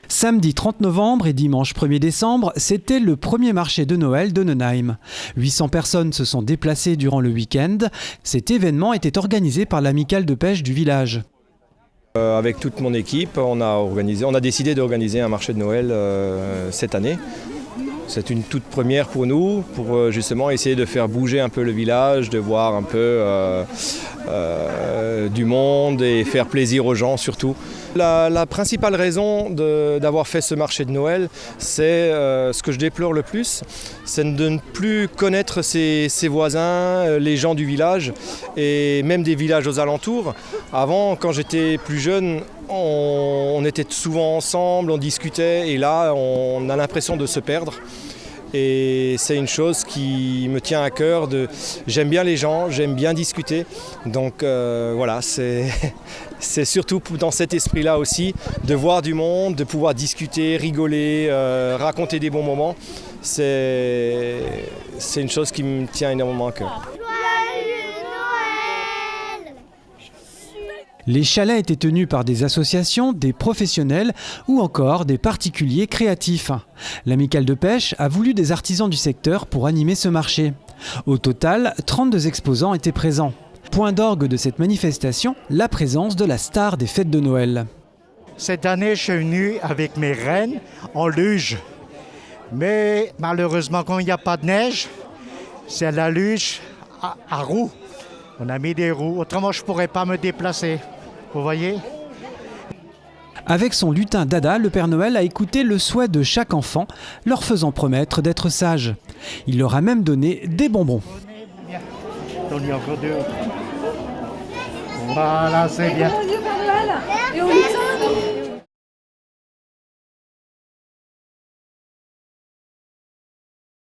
Samedi 30 novembre et dimanche 1er décembre, c'était le premier marché de Noël de Nenheim. 800 personnes se sont déplacées durant le week-end. Cet événement était organisé par l'amicale de pêche du village. Avec toute mon équipe, on a décidé d'organiser un marché de Noël cette année. C'est une toute première pour nous, pour justement essayer de faire bouger un peu le village, de voir un peu du monde et faire plaisir aux gens surtout. La principale raison d'avoir fait ce marché de Noël, c'est ce que je déplore le plus, c'est de ne plus connaître ses voisins, les gens du village et même des villages aux alentours. Avant, quand j'étais plus jeune, on était souvent ensemble, on discutait et là on a l'impression de se perdre. Et c'est une chose qui me tient à cœur. J'aime bien les gens, j'aime bien discuter. Donc voilà, c'est surtout dans cet esprit-là aussi, de voir du monde, de pouvoir discuter, rigoler, raconter des bons moments. C'est une chose qui me tient énormément à cœur. Les chalets étaient tenus par des associations, des professionnels ou encore des particuliers créatifs. L'amicale de pêche a voulu des artisans du secteur pour animer ce marché. Au total, 32 exposants étaient présents. Point d'orgue de cette manifestation, la présence de la star des fêtes de Noël. Cette année, je suis venu avec mes rennes en luge. Mais malheureusement, quand il n'y a pas de neige, c'est la luge à roues. On a mis des roues, autrement je ne pourrais pas me déplacer. Vous voyez ? Avec son lutin Dada, le Père Noël a écouté le souhait de chaque enfant, leur faisant promettre d'être sages. Il leur a même donné des bonbons. Donnez encore deux. Voilà, c'est bien. Et au lutin